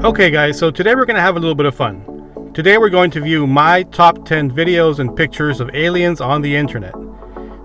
Okay guys, so today we're going to have a little bit of fun. Today we're going to view my top 10 videos and pictures of aliens on the internet.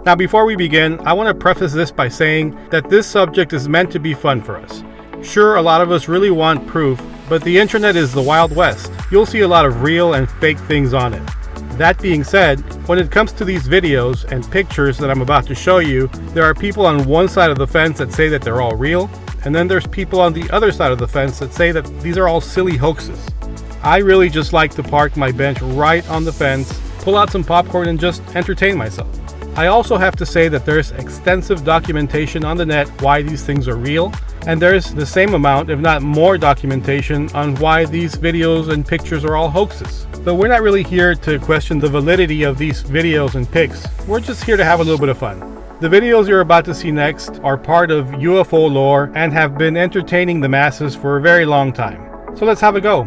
Now before we begin, I want to preface this by saying that this subject is meant to be fun for us. Sure, a lot of us really want proof, but the internet is the Wild West. You'll see a lot of real and fake things on it. That being said, when it comes to these videos and pictures that I'm about to show you, there are people on one side of the fence that say that they're all real, and then there's people on the other side of the fence that say that these are all silly hoaxes. I really just like to park my bench right on the fence, pull out some popcorn and just entertain myself. I also have to say that there's extensive documentation on the net why these things are real, and there's the same amount, if not more, documentation on why these videos and pictures are all hoaxes. But we're not really here to question the validity of these videos and pics. We're just here to have a little bit of fun. The videos you're about to see next are part of UFO lore and have been entertaining the masses for a very long time. So let's have a go.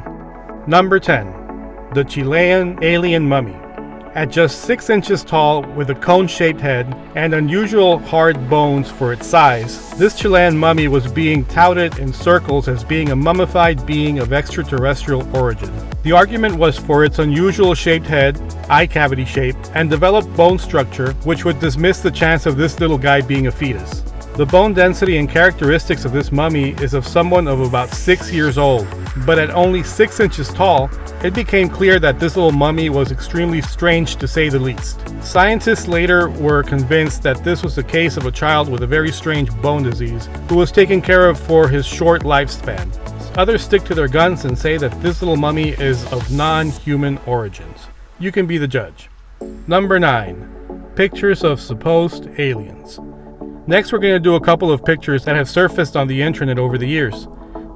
Number 10. The Chilean alien mummy. At just 6 inches tall with a cone-shaped head and unusual hard bones for its size, this Chilean mummy was being touted in circles as being a mummified being of extraterrestrial origin. The argument was for its unusual shaped head, eye cavity shape, and developed bone structure, which would dismiss the chance of this little guy being a fetus. The bone density and characteristics of this mummy is of someone of about 6 years old, but at only 6 inches tall, it became clear that this little mummy was extremely strange to say the least. Scientists later were convinced that this was the case of a child with a very strange bone disease who was taken care of for his short lifespan. Others stick to their guns and say that this little mummy is of non-human origins. You can be the judge. Number 9. Pictures of supposed aliens. Next, we're going to do a couple of pictures that have surfaced on the internet over the years.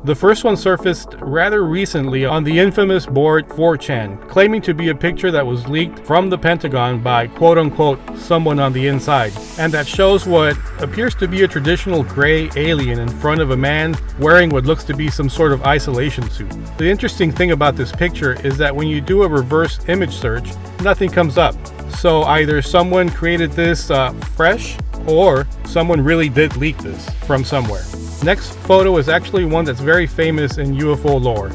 The first one surfaced rather recently on the infamous board 4chan, claiming to be a picture that was leaked from the Pentagon by quote-unquote someone on the inside, and that shows what appears to be a traditional gray alien in front of a man wearing what looks to be some sort of isolation suit. The interesting thing about this picture is that when you do a reverse image search, nothing comes up. So either someone created this fresh, or someone really did leak this from somewhere. Next photo is actually one that's very famous in UFO lore.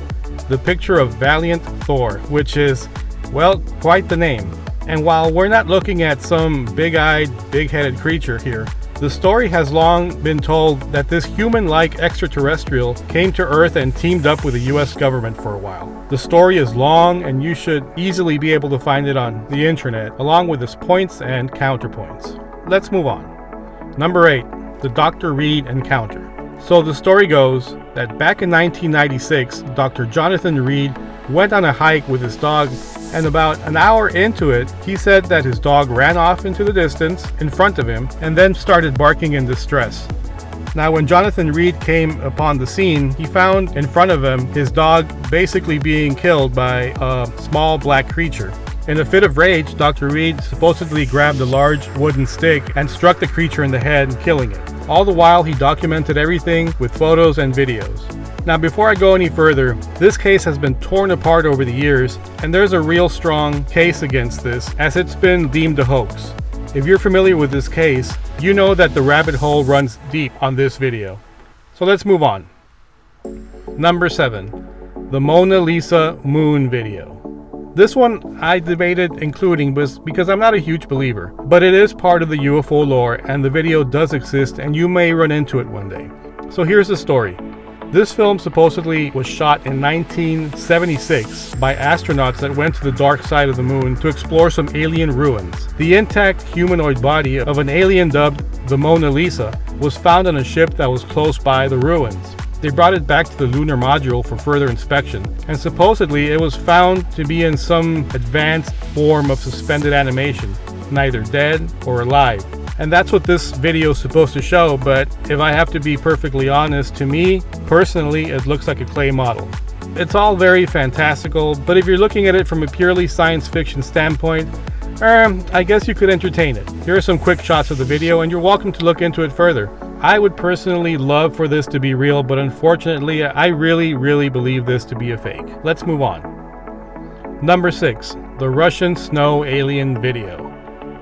The picture of Valiant Thor, which is, well, quite the name. And while we're not looking at some big-eyed, big-headed creature here, the story has long been told that this human-like extraterrestrial came to Earth and teamed up with the US government for a while. The story is long and you should easily be able to find it on the internet, along with its points and counterpoints. Let's move on. Number 8. The Dr. Reed Encounter. So the story goes that back in 1996, Dr. Jonathan Reed went on a hike with his dog, and about an hour into it, he said that his dog ran off into the distance in front of him and then started barking in distress. Now when Jonathan Reed came upon the scene, he found in front of him his dog basically being killed by a small black creature. In a fit of rage, Dr. Reed supposedly grabbed a large wooden stick and struck the creature in the head, killing it. All the while, he documented everything with photos and videos. Now, before I go any further, this case has been torn apart over the years, and there's a real strong case against this, as it's been deemed a hoax. If you're familiar with this case, you know that the rabbit hole runs deep on this video. So let's move on. Number 7. The Mona Lisa Moon video. This one I debated including because I'm not a huge believer, but it is part of the UFO lore and the video does exist and you may run into it one day. So here's the story. This film supposedly was shot in 1976 by astronauts that went to the dark side of the moon to explore some alien ruins. The intact humanoid body of an alien dubbed the Mona Lisa was found on a ship that was close by the ruins. They brought it back to the lunar module for further inspection, and supposedly it was found to be in some advanced form of suspended animation, neither dead or alive. And that's what this video is supposed to show, but if I have to be perfectly honest, to me, personally, it looks like a clay model. It's all very fantastical, but if you're looking at it from a purely science fiction standpoint, I guess you could entertain it. Here are some quick shots of the video, and you're welcome to look into it further. I would personally love for this to be real, but unfortunately, I really believe this to be a fake. Let's move on. Number 6. The Russian Snow Alien video.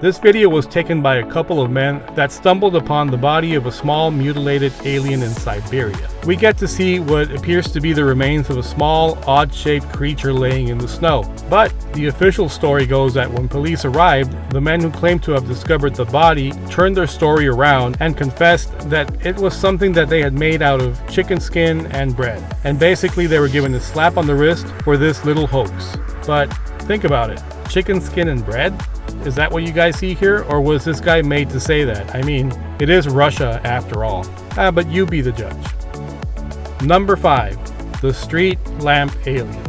This video was taken by a couple of men that stumbled upon the body of a small mutilated alien in Siberia. We get to see what appears to be the remains of a small, odd-shaped creature laying in the snow. But the official story goes that when police arrived, the men who claimed to have discovered the body turned their story around and confessed that it was something that they had made out of chicken skin and bread. And basically they were given a slap on the wrist for this little hoax. But think about it. Chicken skin and bread? Is that what you guys see here, or was this guy made to say that? I mean, it is Russia after all. But you be the judge. Number 5. The Street Lamp Alien.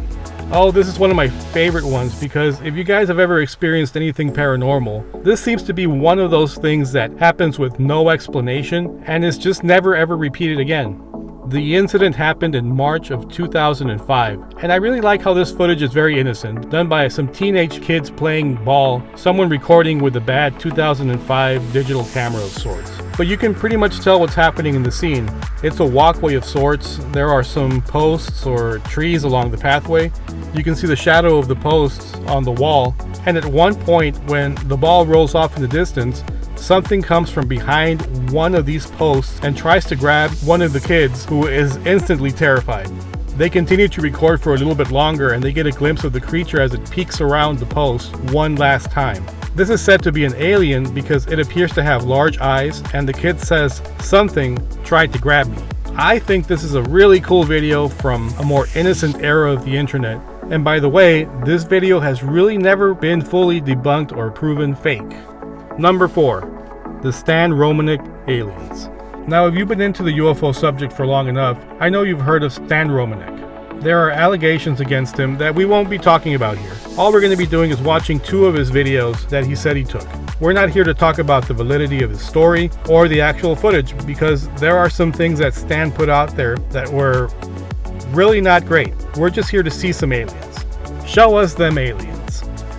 Oh, this is one of my favorite ones because if you guys have ever experienced anything paranormal, this seems to be one of those things that happens with no explanation and is just never ever repeated again. The incident happened in March of 2005, and I really like how this footage is very innocent, done by some teenage kids playing ball, someone recording with a bad 2005 digital camera of sorts. But you can pretty much tell what's happening in the scene. It's a walkway of sorts, there are some posts or trees along the pathway. You can see the shadow of the posts on the wall, and at one point when the ball rolls off in the distance, something comes from behind one of these posts and tries to grab one of the kids, who is instantly terrified. They continue to record for a little bit longer and they get a glimpse of the creature as it peeks around the post one last time. This is said to be an alien because it appears to have large eyes, and the kid says, "Something tried to grab me." I think this is a really cool video from a more innocent era of the internet. And by the way, this video has really never been fully debunked or proven fake. Number 4. The Stan Romanic Aliens. Now, if you've been into the UFO subject for long enough, I know you've heard of Stan Romanic. There are allegations against him that we won't be talking about here. All we're going to be doing is watching 2 of his videos that he said he took. We're not here to talk about the validity of his story or the actual footage, because there are some things that Stan put out there that were really not great. We're just here to see some aliens. Show us them aliens.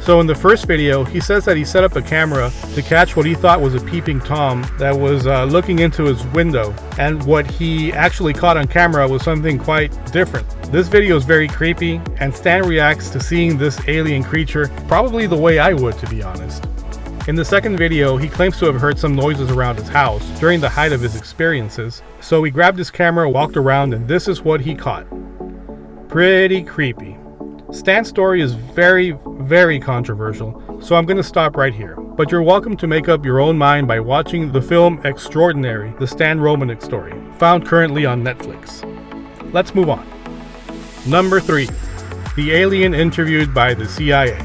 So in the first video, he says that he set up a camera to catch what he thought was a peeping Tom that was looking into his window, and what he actually caught on camera was something quite different. This video is very creepy, and Stan reacts to seeing this alien creature probably the way I would, to be honest. In the second video, he claims to have heard some noises around his house during the height of his experiences, so he grabbed his camera, walked around, and this is what he caught. Pretty creepy. Stan's story is very, very controversial, so I'm going to stop right here. But you're welcome to make up your own mind by watching the film Extraordinary, the Stan Romanic story, found currently on Netflix. Let's move on. Number 3. The alien interviewed by the CIA.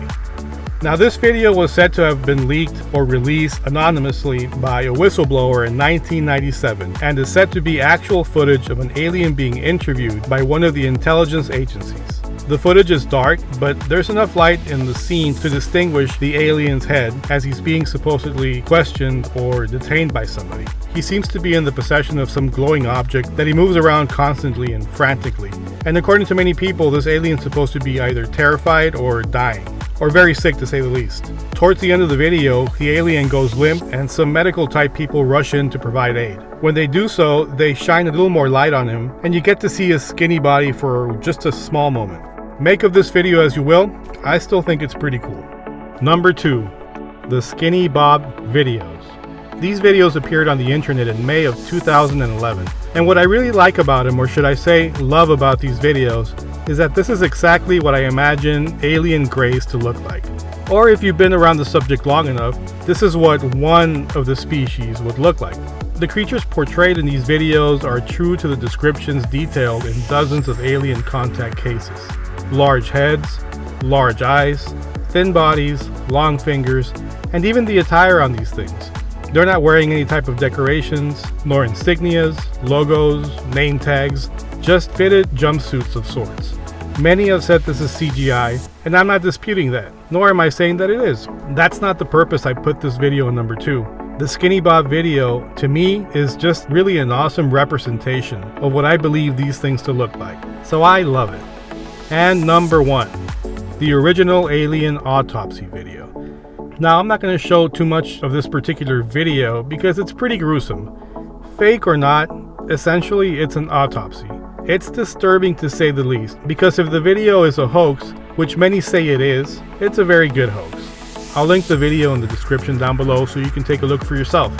Now, this video was said to have been leaked or released anonymously by a whistleblower in 1997 and is said to be actual footage of an alien being interviewed by one of the intelligence agencies. The footage is dark, but there's enough light in the scene to distinguish the alien's head as he's being supposedly questioned or detained by somebody. He seems to be in the possession of some glowing object that he moves around constantly and frantically. And according to many people, this alien's supposed to be either terrified or dying, or very sick to say the least. Towards the end of the video, the alien goes limp and some medical type people rush in to provide aid. When they do so, they shine a little more light on him, and you get to see his skinny body for just a small moment. Make of this video as you will, I still think it's pretty cool. Number 2. The Skinny Bob Videos. These videos appeared on the internet in May of 2011, and what I really like about them, or should I say love about these videos, is that this is exactly what I imagine alien grays to look like. Or if you've been around the subject long enough, this is what one of the species would look like. The creatures portrayed in these videos are true to the descriptions detailed in dozens of alien contact cases. Large heads, large eyes, thin bodies, long fingers, and even the attire on these things. They're not wearing any type of decorations, nor insignias, logos, name tags, just fitted jumpsuits of sorts. Many have said this is CGI, and I'm not disputing that, nor am I saying that it is. That's not the purpose I put this video in number 2. The Skinny Bob video, to me, is just really an awesome representation of what I believe these things to look like. So I love it. And number 1, the original alien autopsy video. Now, I'm not going to show too much of this particular video because it's pretty gruesome. Fake or not, essentially it's an autopsy. It's disturbing to say the least, because if the video is a hoax, which many say it is, it's a very good hoax. I'll link the video in the description down below so you can take a look for yourself.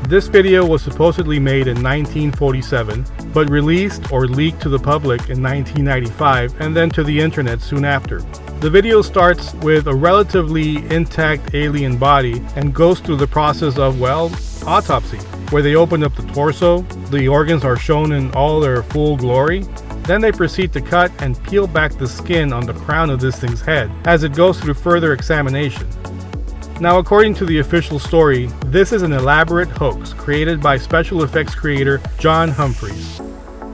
This video was supposedly made in 1947, but released or leaked to the public in 1995 and then to the internet soon after. The video starts with a relatively intact alien body and goes through the process of, well, autopsy, where they open up the torso, the organs are shown in all their full glory, then they proceed to cut and peel back the skin on the crown of this thing's head as it goes through further examination. Now, according to the official story, this is an elaborate hoax created by special effects creator John Humphreys.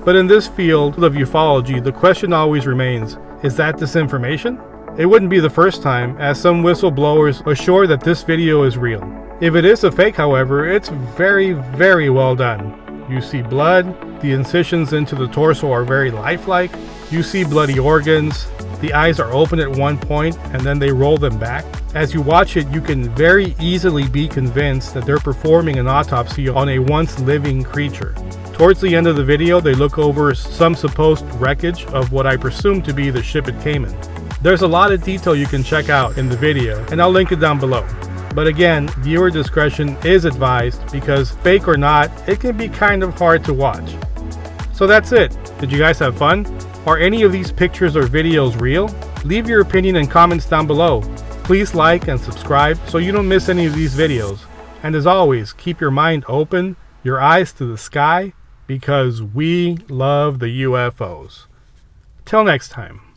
But in this field of ufology, the question always remains, is that disinformation? It wouldn't be the first time, as some whistleblowers assure that this video is real. If it is a fake, however, it's very, very well done. You see blood, the incisions into the torso are very lifelike, you see bloody organs, the eyes are open at one point and then they roll them back. As you watch it, you can very easily be convinced that they're performing an autopsy on a once living creature. Towards the end of the video, they look over some supposed wreckage of what I presume to be the ship it came in. There's a lot of detail you can check out in the video, and I'll link it down below. But again, viewer discretion is advised because, fake or not, it can be kind of hard to watch. So that's it. Did you guys have fun? Are any of these pictures or videos real? Leave your opinion in comments down below. Please like and subscribe so you don't miss any of these videos. And as always, keep your mind open, your eyes to the sky, because we love the UFOs. Till next time.